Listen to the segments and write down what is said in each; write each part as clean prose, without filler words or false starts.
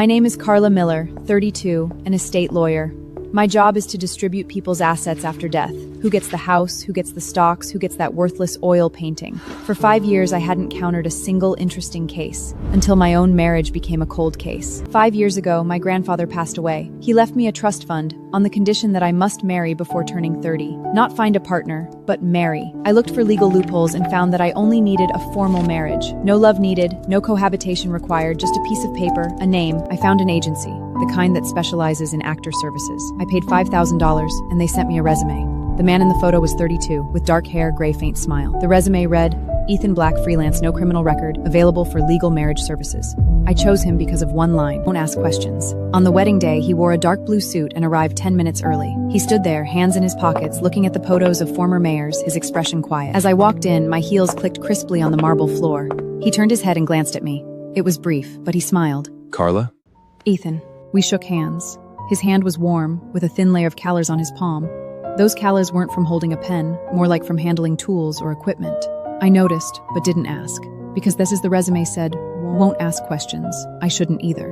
My name is Carla Miller, 32, an estate lawyer. My job is to distribute people's assets after death. Who gets the house, who gets the stocks, who gets that worthless oil painting. For 5 years, I hadn't countered a single interesting case, until my own marriage became a cold case. 5 years ago, my grandfather passed away. He left me a trust fund, on the condition that I must marry before turning 30. Not find a partner, but marry. I looked for legal loopholes and found that I only needed a formal marriage. No love needed, no cohabitation required, just a piece of paper, a name. I found an agency, the kind that specializes in actor services. I paid $5,000, and they sent me a resume. The man in the photo was 32, with dark hair, gray faint smile. The resume read, Ethan Black, freelance, no criminal record, available for legal marriage services. I chose him because of one line, don't ask questions. On the wedding day, he wore a dark blue suit and arrived 10 minutes early. He stood there, hands in his pockets, looking at the photos of former mayors, his expression quiet. As I walked in, my heels clicked crisply on the marble floor. He turned his head and glanced at me. It was brief, but he smiled. Carla? Ethan. We shook hands. His hand was warm, with a thin layer of calluses on his palm. Those calluses weren't from holding a pen, more like from handling tools or equipment. I noticed, but didn't ask, because this is the resume said, won't ask questions. I shouldn't either.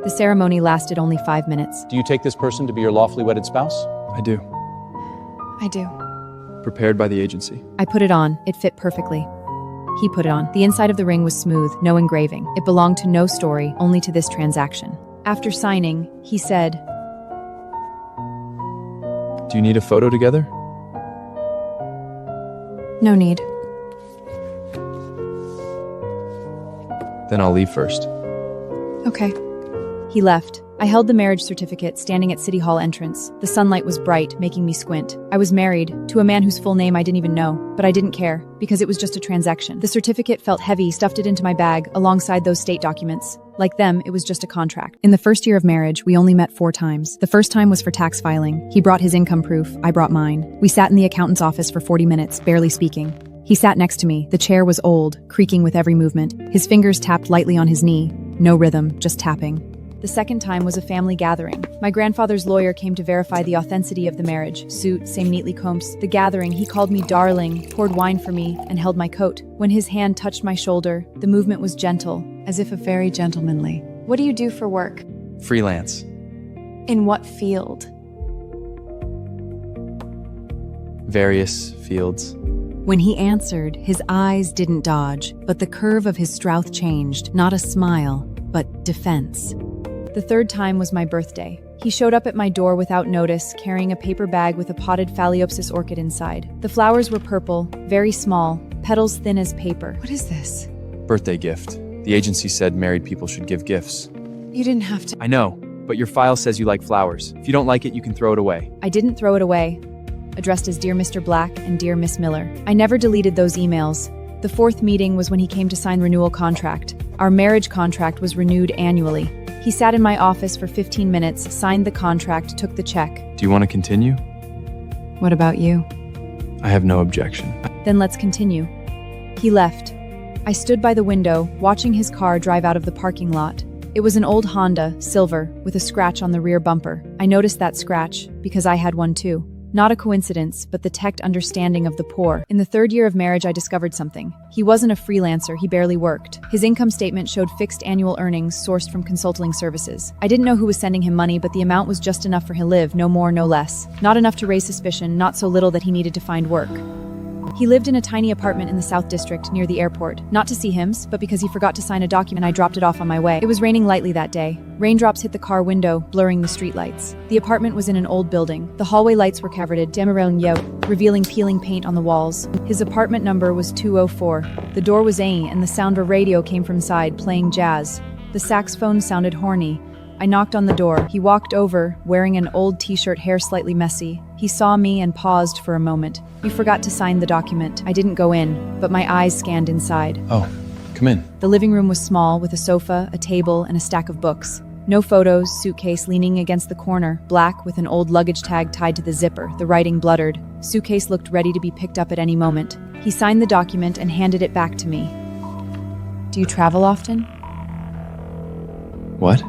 The ceremony lasted only 5 minutes. Do you take this person to be your lawfully wedded spouse? I do. I do. Prepared by the agency. I put it on. It fit perfectly. He put it on. The inside of the ring was smooth, no engraving. It belonged to no story, only to this transaction. After signing, he said, Do you need a photo together? No need. Then I'll leave first. Okay. He left. I held the marriage certificate, standing at City Hall entrance. The sunlight was bright, making me squint. I was married, to a man whose full name I didn't even know, but I didn't care, because it was just a transaction. The certificate felt heavy, stuffed it into my bag, alongside those state documents. Like them, it was just a contract. In the first year of marriage, we only met 4 times. The first time was for tax filing. He brought his income proof, I brought mine. We sat in the accountant's office for 40 minutes, barely speaking. He sat next to me. The chair was old, creaking with every movement. His fingers tapped lightly on his knee. No rhythm, just tapping. The second time was a family gathering. My grandfather's lawyer came to verify the authenticity of the marriage. Suit, same neatly combed. The gathering, he called me darling, poured wine for me, and held my coat. When his hand touched my shoulder, the movement was gentle, as if a very gentlemanly. What do you do for work? Freelance. In what field? Various fields. When he answered, his eyes didn't dodge, but the curve of his mouth changed. Not a smile, but defense. The third time was my birthday. He showed up at my door without notice, carrying a paper bag with a potted phalaenopsis orchid inside. The flowers were purple, very small, petals thin as paper. What is this? Birthday gift. The agency said married people should give gifts. You didn't have to. I know, but your file says you like flowers. If you don't like it, you can throw it away. I didn't throw it away. Addressed as Dear Mr. Black and Dear Miss Miller. I never deleted those emails. The 4th meeting was when he came to sign renewal contract. Our marriage contract was renewed annually. He sat in my office for 15 minutes, signed the contract, took the check. Do you want to continue? What about you? I have no objection. Then let's continue. He left. I stood by the window, watching his car drive out of the parking lot. It was an old Honda, silver, with a scratch on the rear bumper. I noticed that scratch, because I had one too. Not a coincidence, but the tech understanding of the poor. In the 3rd year of marriage, I discovered something. He wasn't a freelancer, he barely worked. His income statement showed fixed annual earnings sourced from consulting services. I didn't know who was sending him money, but the amount was just enough for him to live, no more, no less. Not enough to raise suspicion, not so little that he needed to find work. He lived in a tiny apartment in the South District, near the airport. Not to see him, but because he forgot to sign a document, I dropped it off on my way. It was raining lightly that day. Raindrops hit the car window, blurring the streetlights. The apartment was in an old building. The hallway lights were covered revealing peeling paint on the walls. His apartment number was 204. The door was ain, and the sound of a radio came from inside, playing jazz. The saxophone sounded horny. I knocked on the door. He walked over, wearing an old t-shirt, hair slightly messy. He saw me and paused for a moment. You forgot to sign the document. I didn't go in, but my eyes scanned inside. Oh, come in. The living room was small, with a sofa, a table, and a stack of books. No photos, suitcase leaning against the corner, black with an old luggage tag tied to the zipper, the writing blurred. Suitcase looked ready to be picked up at any moment. He signed the document and handed it back to me. Do you travel often? What?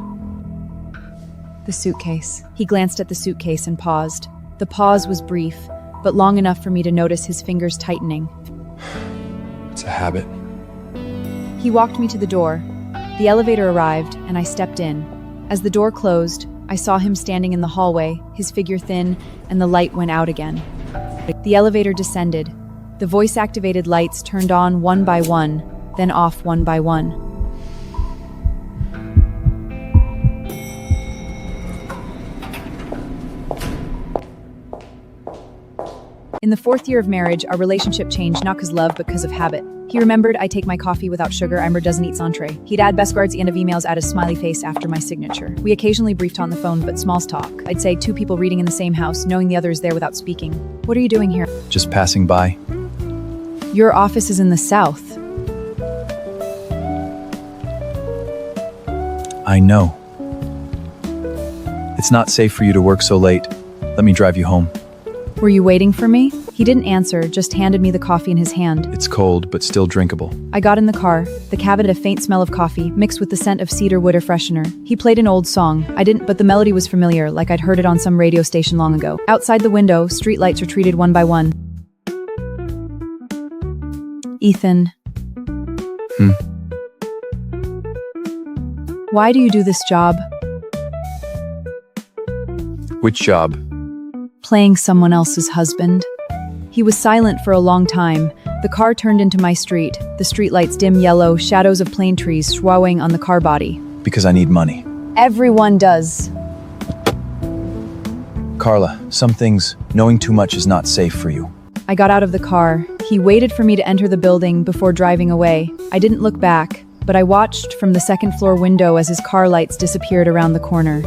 The suitcase. He glanced at the suitcase and paused. The pause was brief, but long enough for me to notice his fingers tightening. It's a habit. He walked me to the door. The elevator arrived, and I stepped in. As the door closed, I saw him standing in the hallway, his figure thin, and the light went out again. The elevator descended. The voice-activated lights turned on one by one, then off one by one. In the 4th year of marriage, our relationship changed not because love, but because of habit. He remembered I take my coffee without sugar, Amber doesn't eat entree. He'd add best regards at the end of emails, add a smiley face after my signature. We occasionally briefed on the phone, but small talk. I'd say 2 people reading in the same house, knowing the other is there without speaking. What are you doing here? Just passing by. Your office is in the south. I know. It's not safe for you to work so late. Let me drive you home. Were you waiting for me? He didn't answer, just handed me the coffee in his hand. It's cold, but still drinkable. I got in the car. The cab had a faint smell of coffee, mixed with the scent of cedar wood air freshener. He played an old song. I didn't, but the melody was familiar, like I'd heard it on some radio station long ago. Outside the window, streetlights retreated one by one. Ethan. Why do you do this job? Which job? Playing someone else's husband. He was silent for a long time. The car turned into my street. The streetlights dim yellow, shadows of plane trees swaying on the car body. Because I need money. Everyone does. Carla, some things, knowing too much is not safe for you. I got out of the car. He waited for me to enter the building before driving away. I didn't look back, but I watched from the 2nd floor window as his car lights disappeared around the corner.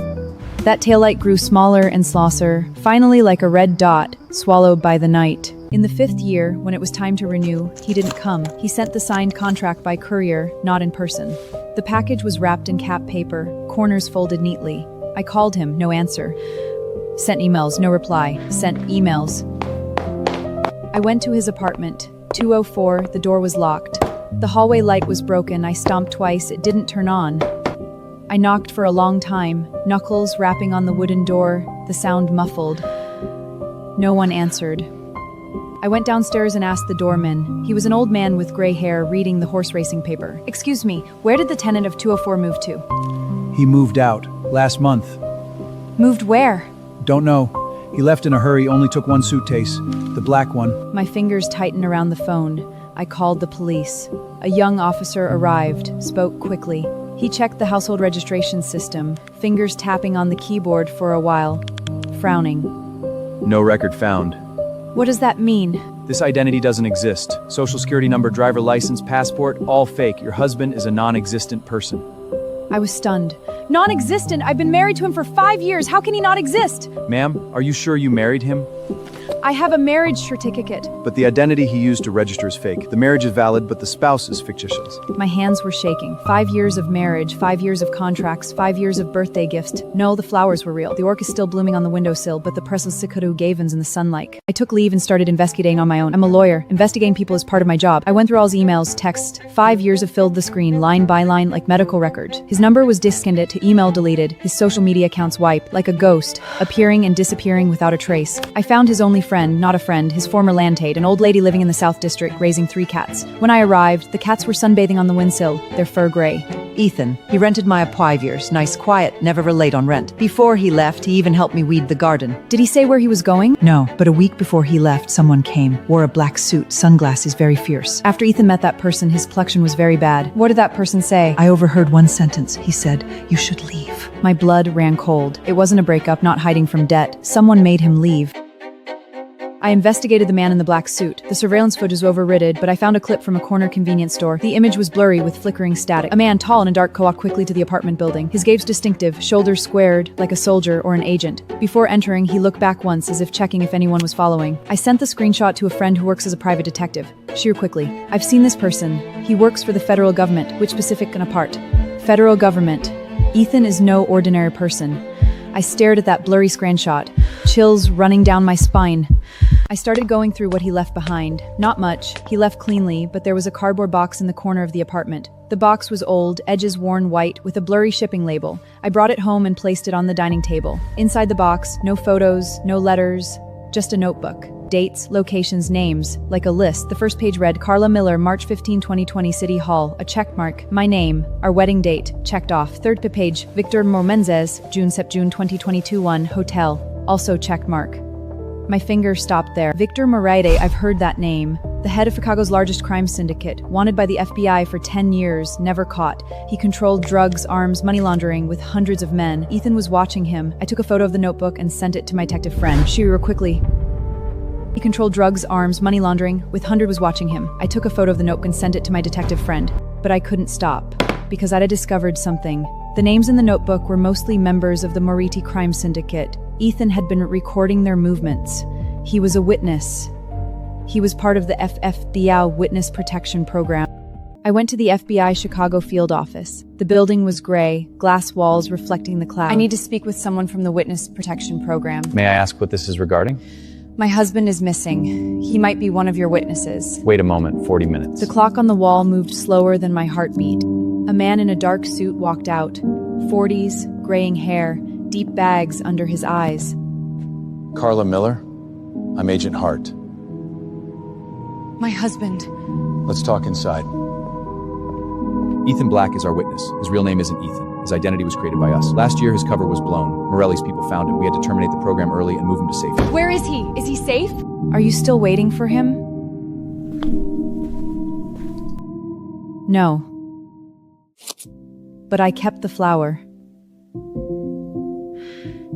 That taillight grew smaller and slosser, finally like a red dot, swallowed by the night. In the 5th year, when it was time to renew, he didn't come. He sent the signed contract by courier, not in person. The package was wrapped in cap paper, corners folded neatly. I called him, no answer. Sent emails, no reply. Sent emails. I went to his apartment. 204, the door was locked. The hallway light was broken. I stomped twice, it didn't turn on. I knocked for a long time, knuckles rapping on the wooden door, the sound muffled. No one answered. I went downstairs and asked the doorman. He was an old man with gray hair reading the horse racing paper. Excuse me, where did the tenant of 204 move to? He moved out last month. Moved where? Don't know. He left in a hurry, only took one suitcase, the black one. My fingers tightened around the phone. I called the police. A young officer arrived, spoke quickly. He checked the household registration system, fingers tapping on the keyboard for a while, frowning. No record found. What does that mean? This identity doesn't exist. Social security number, driver license, passport, all fake. Your husband is a non-existent person. I was stunned. Non-existent? I've been married to him for 5 years. How can he not exist? Ma'am, are you sure you married him? I have a marriage certificate. But the identity he used to register is fake. The marriage is valid, but the spouse is fictitious. My hands were shaking. 5 years of marriage, 5 years of contracts, 5 years of birthday gifts. No, the flowers were real. The orchid is still blooming on the windowsill, but the precious Sikuru Gavens in the sunlight. I took leave and started investigating on my own. I'm a lawyer. Investigating people is part of my job. I went through all his emails, texts. 5 years have filled the screen, line by line, like medical records. His number was disconnected to email deleted, his social media accounts wiped, like a ghost, appearing and disappearing without a trace. I found his only friend, not a friend, his former landlady, an old lady living in the South District, raising 3 cats. When I arrived, the cats were sunbathing on the windsill, their fur gray. Ethan. He rented my 5 years. Nice, quiet, never were late on rent. Before he left, he even helped me weed the garden. Did he say where he was going? No, but a week before he left, someone came, wore a black suit, sunglasses, very fierce. After Ethan met that person, his complexion was very bad. What did that person say? I overheard one sentence. He said, "You should leave." My blood ran cold. It wasn't a breakup, not hiding from debt. Someone made him leave. I investigated the man in the black suit. The surveillance footage was overridden, but I found a clip from a corner convenience store. The image was blurry with flickering static. A man tall in a dark coat walked quickly to the apartment building. His gaze distinctive, shoulders squared, like a soldier or an agent. Before entering, he looked back once as if checking if anyone was following. I sent the screenshot to a friend who works as a private detective. Sheer quickly. I've seen this person. He works for the federal government, which specific and apart. Federal government. Ethan is no ordinary person. I stared at that blurry screenshot, chills running down my spine. I started going through what he left behind. Not much. He left cleanly, but there was a cardboard box in the corner of the apartment. The box was old, edges worn white, with a blurry shipping label. I brought it home and placed it on the dining table. Inside the box, no photos, no letters, just a notebook. dates, locations, names, like a list. The first page read, Carla Miller, March 15, 2020, City Hall, a check mark. My name, our wedding date, checked off. Third page, Victor Mormenzes, June 2022, 1, hotel, also check mark. My finger stopped there. Victor Moretti, I've heard that name. The head of Chicago's largest crime syndicate, wanted by the FBI for 10 years, never caught. He controlled drugs, arms, money laundering with hundreds of men. Ethan was watching him. I took a photo of the notebook and sent it to my detective friend. She wrote quickly. He controlled drugs, arms, money laundering with hundred was watching him. I took a photo of the notebook and sent it to my detective friend. But I couldn't stop, because I'd discovered something. The names in the notebook were mostly members of the Moretti crime syndicate. Ethan had been recording their movements. He was a witness. He was part of the FBI Witness Protection Program. I went to the FBI Chicago field office. The building was gray, glass walls reflecting the clouds. I need to speak with someone from the Witness Protection Program. May I ask what this is regarding? My husband is missing. He might be one of your witnesses. Wait a moment, 40 minutes. The clock on the wall moved slower than my heartbeat. A man in a dark suit walked out. 40s, graying hair, deep bags under his eyes. Carla Miller? I'm Agent Hart. My husband. Let's talk inside. Ethan Black is our witness. His real name isn't Ethan. His identity was created by us. Last year, his cover was blown. Morelli's people found him. We had to terminate the program early and move him to safety. Where is he? Is he safe? Are you still waiting for him? No. But I kept the flower.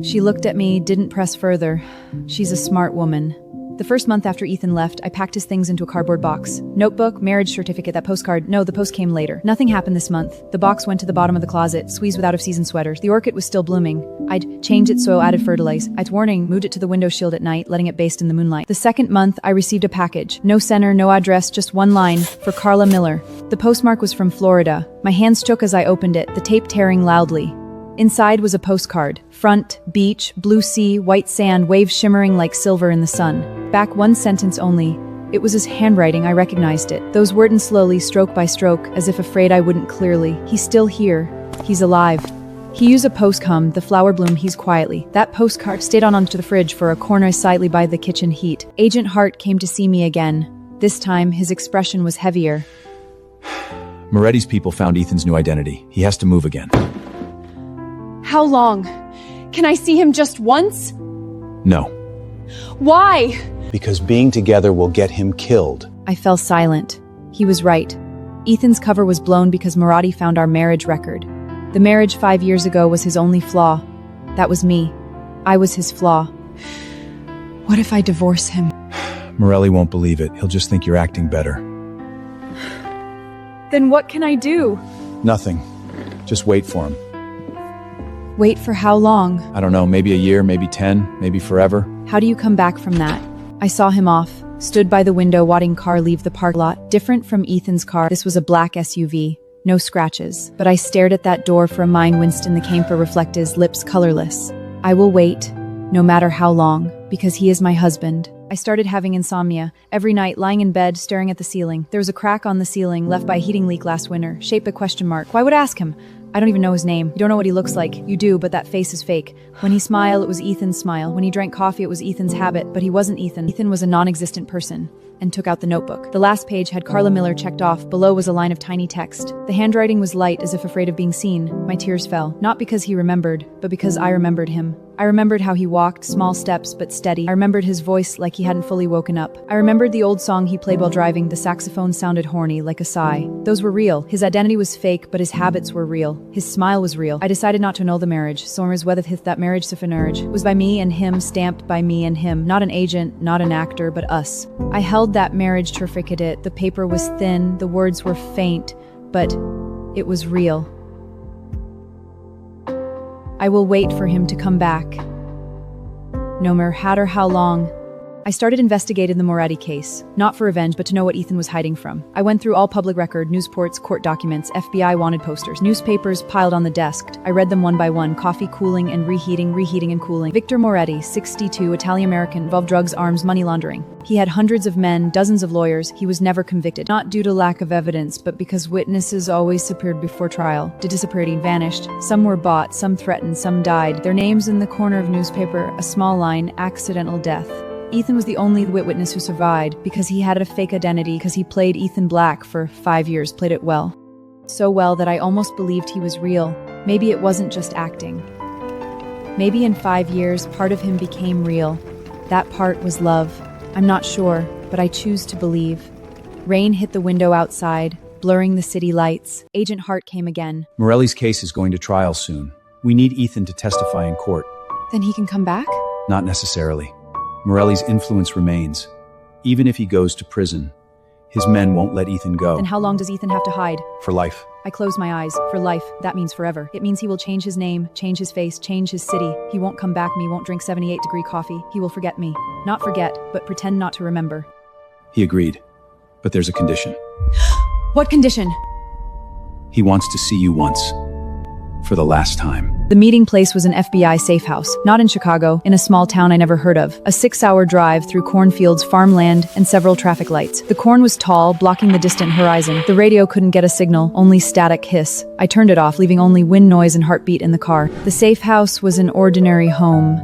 She looked at me, didn't press further. She's a smart woman. The first month after Ethan left, I packed his things into a cardboard box. Notebook, marriage certificate, that postcard. No, the post came later. Nothing happened this month. The box went to the bottom of the closet, squeezed with out-of-season sweaters. The orchid was still blooming. I'd changed its soil, added fertilizer. I'd warning, moved it to the window shield at night, letting it baste in the moonlight. The second month, I received a package. No sender, no address, just one line, for Carla Miller. The postmark was from Florida. My hands shook as I opened it, the tape tearing loudly. Inside was a postcard. Front, beach, blue sea, white sand, waves shimmering like silver in the sun. Back one sentence only. It was his handwriting, I recognized it. Those words slowly, stroke by stroke, as if afraid I wouldn't clearly. He's still here. He's alive. He used a postcard, the flower bloom, he's quietly. That postcard stayed on onto the fridge for a corner slightly by the kitchen heat. Agent Hart came to see me again. This time, his expression was heavier. Moretti's people found Ethan's new identity. He has to move again. How long? Can I see him just once? No. Why? Because being together will get him killed. I fell silent. He was right. Ethan's cover was blown because Moretti found our marriage record. The marriage 5 years ago was his only flaw. That was me. I was his flaw. What if I divorce him? Morelli won't believe it. He'll just think you're acting better. Then what can I do? Nothing. Just wait for him. Wait for how long? I don't know, maybe a year, maybe 10, maybe forever. How do you come back from that? I saw him off, stood by the window watching car leave the park lot. Different from Ethan's car, this was a black SUV. No scratches. But I stared at that door for a mind. Winston the camper reflected his lips colorless. I will wait, no matter how long, because he is my husband. I started having insomnia. Every night, lying in bed, staring at the ceiling. There was a crack on the ceiling left by a heating leak last winter, shaped a question mark. Why would I ask him? I don't even know his name. You don't know what he looks like. You do, but that face is fake. When he smiled, it was Ethan's smile. When he drank coffee, it was Ethan's habit, but he wasn't Ethan. Ethan was a non-existent person. And took out the notebook. The last page had Carla Miller checked off. Below was a line of tiny text. The handwriting was light, as if afraid of being seen. My tears fell. Not because he remembered, but because I remembered him. I remembered how he walked, small steps, but steady. I remembered his voice like he hadn't fully woken up. I remembered the old song he played while driving. The saxophone sounded horny, like a sigh. Those were real. His identity was fake, but his habits were real. His smile was real. I decided not to annul the marriage. So I was whether that marriage was by me and him, stamped by me and him. Not an agent, not an actor, but us. I held that marriage certificate. The paper was thin, the words were faint, but it was real. I will wait for him to come back. No matter how long. I started investigating the Moretti case, not for revenge, but to know what Ethan was hiding from. I went through all public record, news reports, court documents, FBI wanted posters, newspapers piled on the desk. I read them one by one, coffee cooling and reheating and cooling. Victor Moretti, 62, Italian-American, involved drugs, arms, money laundering. He had hundreds of men, dozens of lawyers. He was never convicted, not due to lack of evidence, but because witnesses always disappeared before trial. Disappeared, vanished. Some were bought, some threatened, some died. Their names in the corner of newspaper, a small line, accidental death. Ethan was the only witness who survived because he had a fake identity, because he played Ethan Black for 5 years, played it well. So well that I almost believed he was real. Maybe it wasn't just acting. Maybe in 5 years, part of him became real. That part was love. I'm not sure, but I choose to believe. Rain hit the window outside, blurring the city lights. Agent Hart came again. Morelli's case is going to trial soon. We need Ethan to testify in court. Then he can come back? Not necessarily. Morelli's influence remains. Even if he goes to prison, his men won't let Ethan go. Then how long does Ethan have to hide? For life. I close my eyes. For life, that means forever. It means he will change his name, change his face, change his city. He won't come back, me won't drink 78-degree coffee. He will forget me. Not forget, but pretend not to remember. He agreed. But there's a condition. What condition? He wants to see you once. For the last time. The meeting place was an FBI safe house, not in Chicago, in a small town I never heard of. A 6-hour drive through cornfields, farmland, and several traffic lights. The corn was tall, blocking the distant horizon. The radio couldn't get a signal, only static hiss. I turned it off, leaving only wind noise and heartbeat in the car. The safe house was an ordinary home,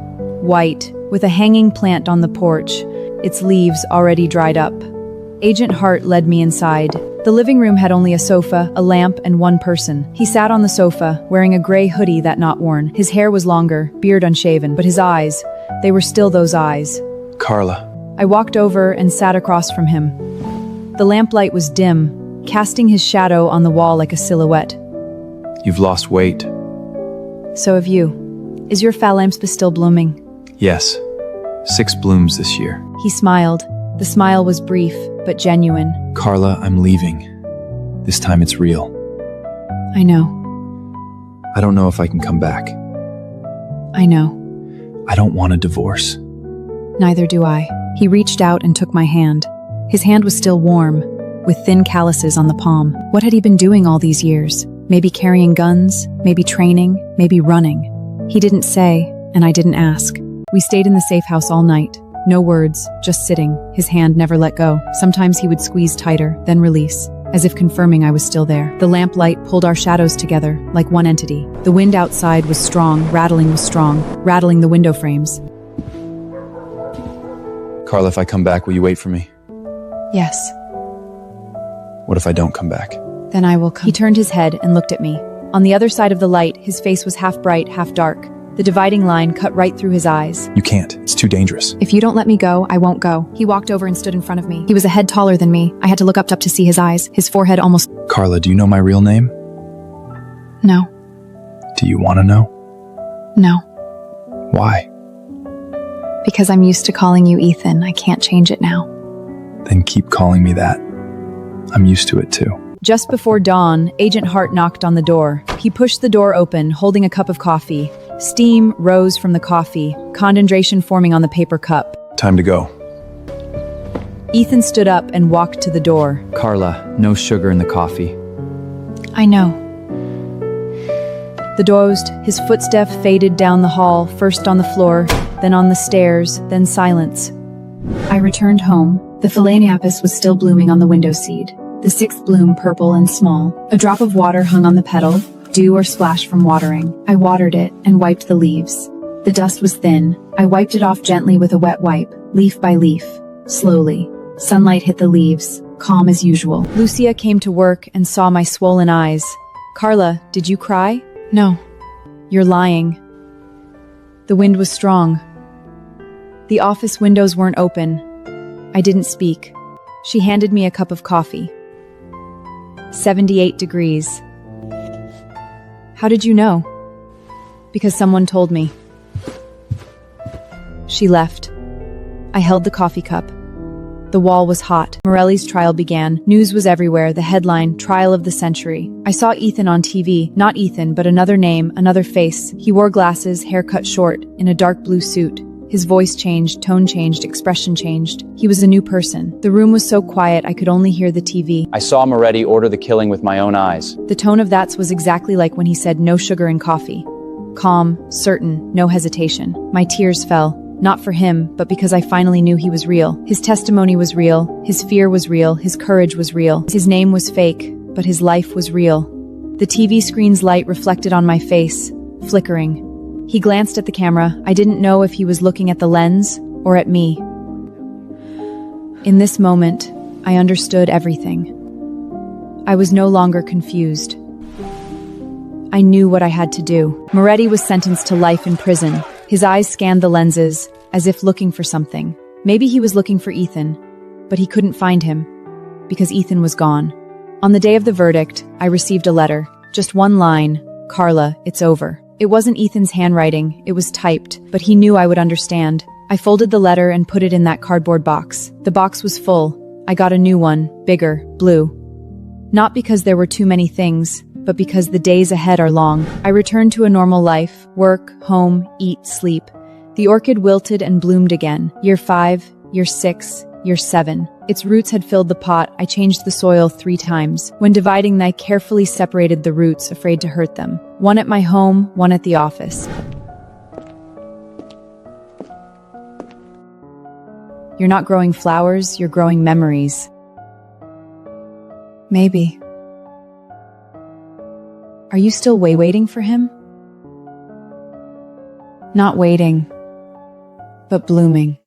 white, with a hanging plant on the porch, its leaves already dried up. Agent Hart led me inside. The living room had only a sofa, a lamp, and one person. He sat on the sofa, wearing a gray hoodie that not worn. His hair was longer, beard unshaven, but his eyes, they were still those eyes. Carla. I walked over and sat across from him. The lamplight was dim, casting his shadow on the wall like a silhouette. You've lost weight. So have you. Is your phalampspis still blooming? Yes. 6 blooms this year. He smiled. The smile was brief, but genuine. Carla, I'm leaving. This time it's real. I know. I don't know if I can come back. I know. I don't want a divorce. Neither do I. He reached out and took my hand. His hand was still warm, with thin calluses on the palm. What had he been doing all these years? Maybe carrying guns, maybe training, maybe running. He didn't say, and I didn't ask. We stayed in the safe house all night. No words, just sitting. His hand never let go. Sometimes he would squeeze tighter, then release, as if confirming I was still there. The lamplight pulled our shadows together, like one entity. The wind outside was strong, rattling the window frames. Carla, if I come back, will you wait for me? Yes. What if I don't come back? Then I will come. He turned his head and looked at me. On the other side of the light, his face was half bright, half dark. The dividing line cut right through his eyes. You can't. It's too dangerous. If you don't let me go, I won't go. He walked over and stood in front of me. He was a head taller than me. I had to look up to see his eyes. His forehead almost... Carla, do you know my real name? No. Do you want to know? No. Why? Because I'm used to calling you Ethan. I can't change it now. Then keep calling me that. I'm used to it too. Just before dawn, Agent Hart knocked on the door. He pushed the door open, holding a cup of coffee. Steam rose from the coffee, condensation forming on the paper cup. Time to go. Ethan stood up and walked to the door. Carla, no sugar in the coffee. I know. The dozed, his footstep faded down the hall, first on the floor, then on the stairs, then silence. I returned home. The phalaenopsis was still blooming on the window seat. The 6th bloom purple and small. A drop of water hung on the petal, dew or splash from watering. I watered it and wiped the leaves. The dust was thin. I wiped it off gently with a wet wipe, leaf by leaf. Slowly. Sunlight hit the leaves, calm as usual. Lucia came to work and saw my swollen eyes. Carla, did you cry? No. You're lying. The wind was strong. The office windows weren't open. I didn't speak. She handed me a cup of coffee. 78 degrees. How did you know? Because someone told me. She left. I held the coffee cup. The wall was hot. Morelli's trial began. News was everywhere. The headline, Trial of the Century. I saw Ethan on TV. Not Ethan, but another name, another face. He wore glasses, hair cut short, in a dark blue suit. His voice changed, tone changed, expression changed. He was a new person. The room was so quiet I could only hear the TV. I saw Moretti order the killing with my own eyes. The tone of that was exactly like when he said no sugar in coffee. Calm, certain, no hesitation. My tears fell. Not for him, but because I finally knew he was real. His testimony was real. His fear was real. His courage was real. His name was fake, but his life was real. The TV screen's light reflected on my face, flickering. He glanced at the camera. I didn't know if he was looking at the lens or at me. In this moment, I understood everything. I was no longer confused. I knew what I had to do. Moretti was sentenced to life in prison. His eyes scanned the lenses, as if looking for something. Maybe he was looking for Ethan, but he couldn't find him, because Ethan was gone. On the day of the verdict, I received a letter. Just one line, "Carla, it's over." It wasn't Ethan's handwriting, it was typed, but he knew I would understand. I folded the letter and put it in that cardboard box. The box was full. I got a new one, bigger, blue. Not because there were too many things, but because the days ahead are long. I returned to a normal life, work, home, eat, sleep. The orchid wilted and bloomed again. Year 5, year 6, year 7. Its roots had filled the pot. I changed the soil 3 times. When dividing, I carefully separated the roots, afraid to hurt them. One at my home, one at the office. You're not growing flowers, you're growing memories. Maybe. Are you still waiting for him? Not waiting, but blooming.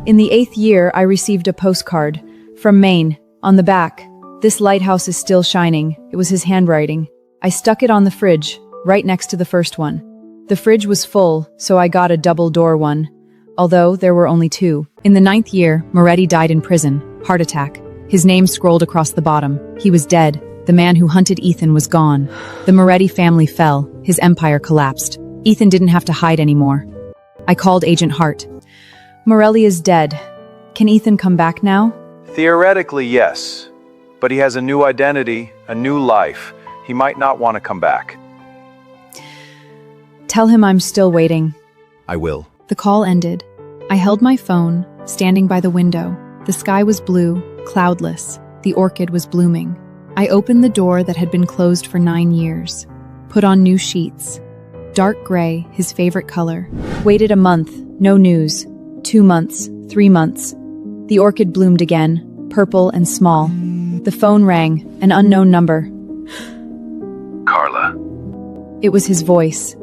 In the 8th year, I received a postcard from Maine. On the back, "This lighthouse is still shining." It was his handwriting. I stuck it on the fridge, right next to the first one. The fridge was full, so I got a double-door one, although there were only 2. In the 9th year, Moretti died in prison, heart attack. His name scrolled across the bottom. He was dead. The man who hunted Ethan was gone. The Moretti family fell. His empire collapsed. Ethan didn't have to hide anymore. I called Agent Hart. "Moretti is dead. Can Ethan come back now?" Theoretically, yes. But he has a new identity, a new life. He might not want to come back. "Tell him I'm still waiting." I will. The call ended. I held my phone, standing by the window. The sky was blue, cloudless. The orchid was blooming. I opened the door that had been closed for 9 years. Put on new sheets. Dark gray, his favorite color. Waited a month, no news. 2 months, 3 months. The orchid bloomed again, purple and small. The phone rang, an unknown number. Carla. It was his voice.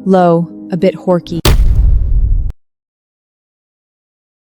Low, a bit hoarky.